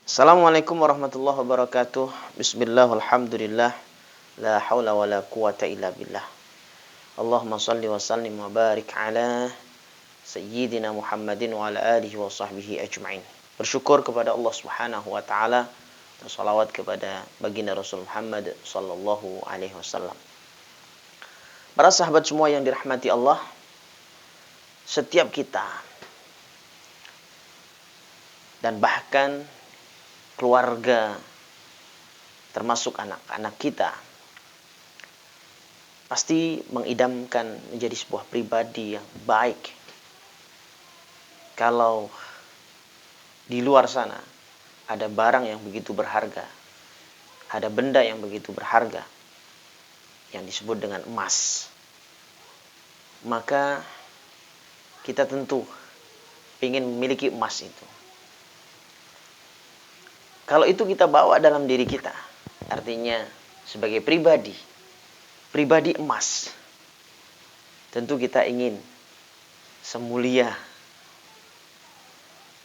Assalamualaikum warahmatullahi wabarakatuh. Bismillah, alhamdulillah. La hawla wa la quwata illa billah. Allahumma salli wa sallim wa barik ala Sayyidina Muhammadin wa ala alihi wa sahbihi ajma'in. Bersyukur kepada Allah subhanahu wa ta'ala, dan salawat kepada baginda Rasul Muhammad sallallahu alaihi wasallam. Para sahabat semua yang dirahmati Allah, setiap kita dan bahkan keluarga, termasuk anak-anak kita, pasti mengidamkan menjadi sebuah pribadi yang baik. Kalau di luar sana ada barang yang begitu berharga, ada benda yang begitu berharga, yang disebut dengan emas, maka kita tentu ingin memiliki emas itu. Kalau itu kita bawa dalam diri kita, artinya sebagai pribadi emas, tentu kita ingin semulia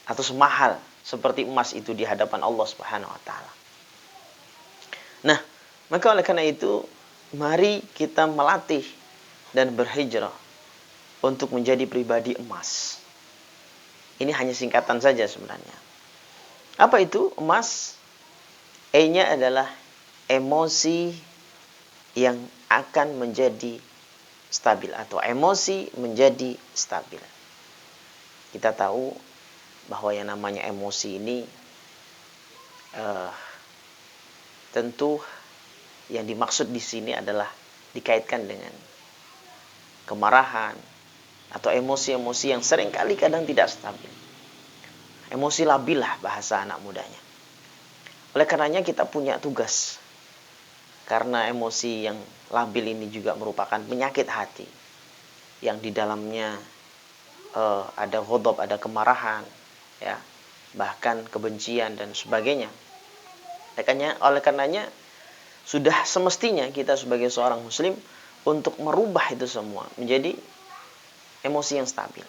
atau semahal seperti emas itu di hadapan Allah Subhanahu wa taala. Nah, maka oleh karena itu, mari kita melatih dan berhijrah untuk menjadi pribadi emas. Ini hanya singkatan saja sebenarnya. Apa itu emas? E-nya adalah emosi yang akan menjadi stabil atau emosi menjadi stabil. Kita tahu bahwa yang namanya emosi ini tentu yang dimaksud di sini adalah dikaitkan dengan kemarahan atau emosi-emosi yang seringkali kadang tidak stabil. Emosi labil lah bahasa anak mudanya. Oleh karenanya kita punya tugas. Karena emosi yang labil ini juga merupakan penyakit hati. Yang di dalamnya ada ghadab, ada kemarahan, ya, bahkan kebencian dan sebagainya. Oleh karenanya sudah semestinya kita sebagai seorang muslim untuk merubah itu semua menjadi emosi yang stabil.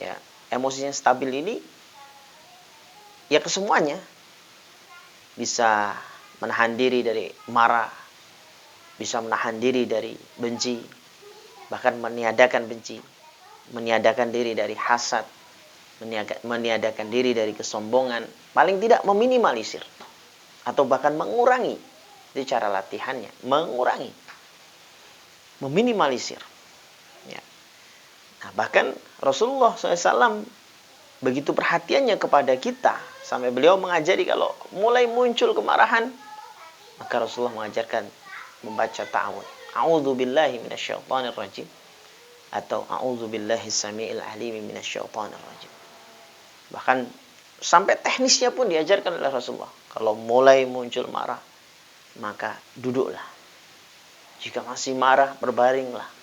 Ya, emosi yang stabil ini ya kesemuanya, bisa menahan diri dari marah, bisa menahan diri dari benci, bahkan meniadakan benci, meniadakan diri dari hasad, meniadakan diri dari kesombongan, paling tidak meminimalisir atau bahkan mengurangi. Itu cara latihannya, mengurangi, meminimalisir. Ya. Nah, bahkan Rasulullah SAW begitu perhatiannya kepada kita, sampai beliau mengajari kalau mulai muncul kemarahan, maka Rasulullah mengajarkan membaca ta'awudz. A'udzubillahi minasyaitonir rajim atau a'udzubillahis samiil alim minasyaitonir rajim. Bahkan sampai teknisnya pun diajarkan oleh Rasulullah. Kalau mulai muncul marah, maka duduklah. Jika masih marah, berbaringlah.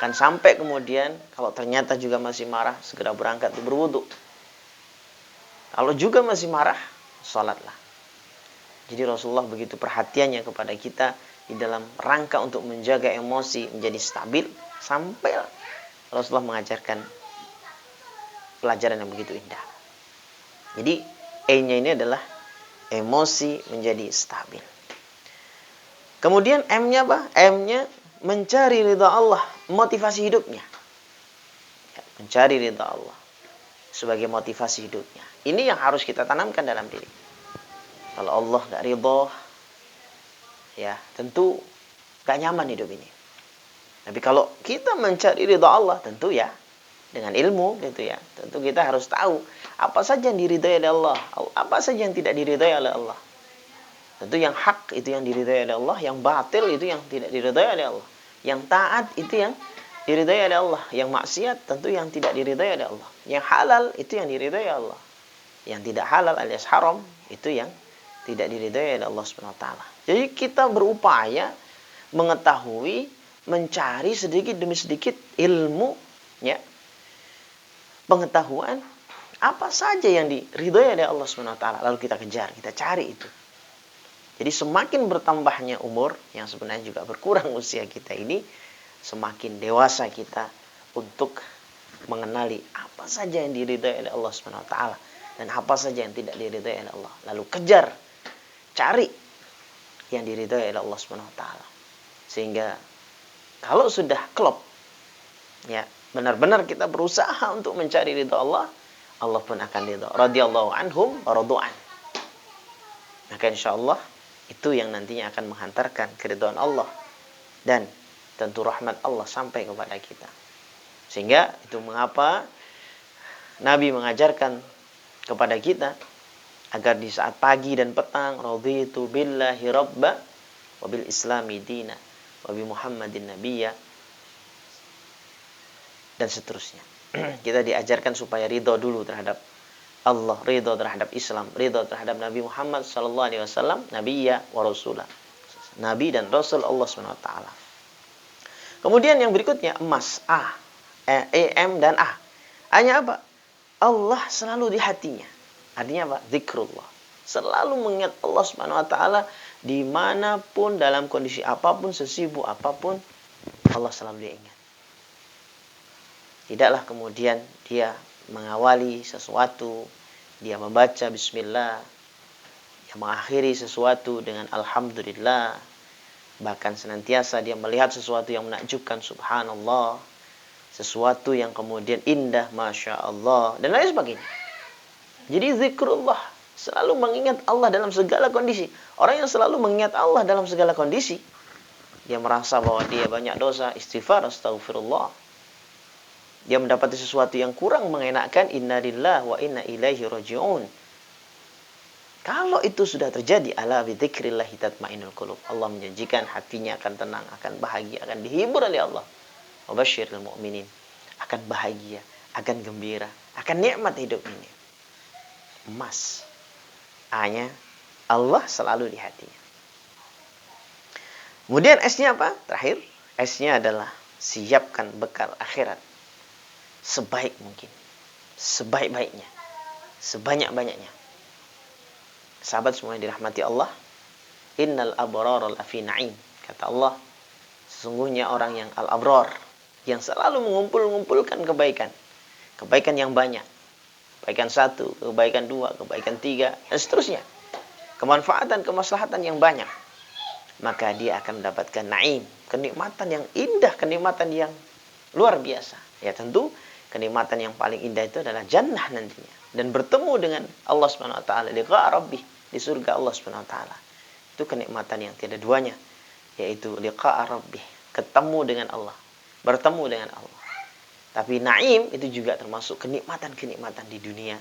Akan sampai kemudian kalau ternyata juga masih marah, segera berangkat berwudu. Kalau juga masih marah, sholatlah. Jadi Rasulullah begitu perhatiannya kepada kita di dalam rangka untuk menjaga emosi menjadi stabil, sampai Rasulullah mengajarkan pelajaran yang begitu indah. Jadi E-nya ini adalah emosi menjadi stabil. Kemudian M-nya apa? M-nya mencari ridha Allah, motivasi hidupnya. Mencari ridha Allah sebagai motivasi hidupnya. Ini yang harus kita tanamkan dalam diri. Kalau Allah gak ridha, ya tentu gak nyaman hidup ini. Tapi kalau kita mencari ridha Allah, tentu ya dengan ilmu gitu ya. Tentu kita harus tahu apa saja yang diridhai oleh Allah, apa saja yang tidak diridhai oleh Allah. Tentu yang hak itu yang diridhai oleh Allah, yang batil itu yang tidak diridhai oleh Allah. Yang taat itu yang diridhai oleh Allah, yang maksiat tentu yang tidak diridhai oleh Allah. Yang halal itu yang diridhai oleh Allah. Yang tidak halal alias haram itu yang tidak diridhai oleh Allah Subhanahu wa taala. Jadi kita berupaya mengetahui, mencari sedikit demi sedikit ilmu, ya, pengetahuan apa saja yang diridhai oleh Allah Subhanahu wa taala, lalu kita kejar, kita cari itu. Jadi semakin bertambahnya umur, yang sebenarnya juga berkurang usia kita ini, semakin dewasa kita untuk mengenali apa saja yang diridhai oleh Allah Subhanahu wa taala dan apa saja yang tidak diridhai oleh Allah. Lalu kejar, cari yang diridhai oleh Allah Subhanahu wa taala. Sehingga kalau sudah klop, ya, benar-benar kita berusaha untuk mencari ridha Allah, Allah pun akan ridha. Radhiyallahu anhum wa radu'an. Maka insyaallah itu yang nantinya akan menghantarkan keridhaan Allah dan tentu rahmat Allah sampai kepada kita. Sehingga itu mengapa Nabi mengajarkan kepada kita agar di saat pagi dan petang, raditu billahi rabba wa bil islami dina wa bi Muhammadin nabiyya, dan seterusnya. Kita diajarkan supaya ridho dulu terhadap Allah, ridho terhadap Islam, ridho terhadap Nabi Muhammad sallallahu alaihi wasallam, nabiyya wa rasulah. Nabi dan Rasul Allah Subhanahu wa taala. Kemudian yang berikutnya emas, M dan A. A-nya apa? Allah selalu di hatinya. Artinya apa? Zikrullah. Selalu mengingat Allah Subhanahu wa taala dimanapun, dalam kondisi apapun, sesibuk apapun, Allah selalu diingat. Tidaklah kemudian dia mengawali sesuatu, dia membaca bismillah, dia mengakhiri sesuatu dengan alhamdulillah, bahkan senantiasa dia melihat sesuatu yang menakjubkan, subhanallah, sesuatu yang kemudian indah, masya Allah, dan lain sebagainya. Jadi zikrullah, selalu mengingat Allah dalam segala kondisi. Orang yang selalu mengingat Allah dalam segala kondisi, dia merasa bahwa dia banyak dosa, istighfar, astaghfirullah. Dia mendapati sesuatu yang kurang mengenakkan, innalillahi wa inna ilaihi raji'un. Kalau itu sudah terjadi, ala bi dzikrillahi tatmainnul qulub. Allah menjanjikan hatinya akan tenang, akan bahagia, akan dihibur oleh Allah. Wa basyiril mu'minin. Akan bahagia, akan gembira, akan nikmat hidup ini. Emas. A-nya Allah selalu di hatinya. Kemudian S-nya apa? Terakhir, S-nya adalah siapkan bekal akhirat sebaik mungkin, sebaik-baiknya, sebanyak-banyaknya. Sahabat semua yang dirahmati Allah, innal abrara lafi na'im. Kata Allah, sesungguhnya orang yang al-abrar, yang selalu mengumpulkan kebaikan. Kebaikan yang banyak. Kebaikan 1, kebaikan 2, kebaikan 3, dan seterusnya. Kemanfaatan, kemaslahatan yang banyak. Maka dia akan mendapatkan na'im, kenikmatan yang indah, kenikmatan yang luar biasa. Ya tentu kenikmatan yang paling indah itu adalah jannah nantinya, dan bertemu dengan Allah Subhanahu wa taala, liqa rabbih, di surga Allah Subhanahu wa taala. Itu kenikmatan yang tiada duanya, yaitu liqa rabbih, ketemu dengan Allah, bertemu dengan Allah. Tapi naim itu juga termasuk kenikmatan-kenikmatan di dunia,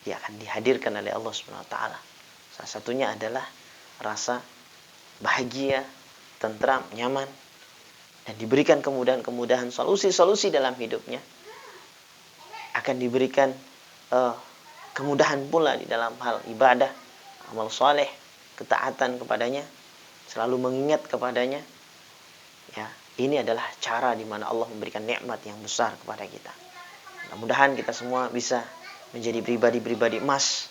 dia akan dihadirkan oleh Allah Subhanahu wa taala. Salah satunya adalah rasa bahagia, tentram, nyaman, dan diberikan kemudahan-kemudahan, solusi-solusi dalam hidupnya. Akan diberikan kemudahan pula di dalam hal ibadah, amal soleh, ketaatan kepadanya, selalu mengingat kepadanya. Ya, ini adalah cara di mana Allah memberikan nikmat yang besar kepada kita. Mudah-mudahan kita semua bisa menjadi pribadi-pribadi emas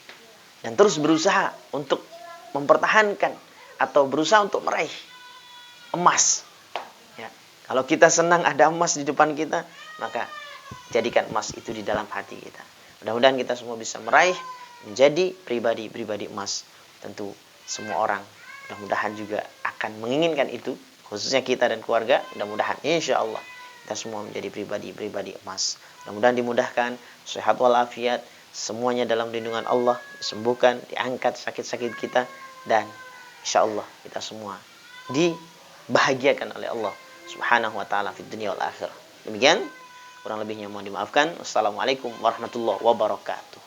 dan terus berusaha untuk mempertahankan atau berusaha untuk meraih emas. Ya, kalau kita senang ada emas di depan kita, maka jadikan emas itu di dalam hati kita. Mudah-mudahan kita semua bisa meraih menjadi pribadi-pribadi emas. Tentu semua orang mudah-mudahan juga akan menginginkan itu, khususnya kita dan keluarga. Mudah-mudahan insya Allah kita semua menjadi pribadi-pribadi emas. Mudah-mudahan dimudahkan, sehat walafiat, semuanya dalam lindungan Allah, disembuhkan, diangkat sakit-sakit kita, dan insya Allah kita semua dibahagiakan oleh Allah Subhanahu wa taala fid dunya wal akhirah. Demikian, kurang lebihnya mohon dimaafkan. Wassalamualaikum warahmatullahi wabarakatuh.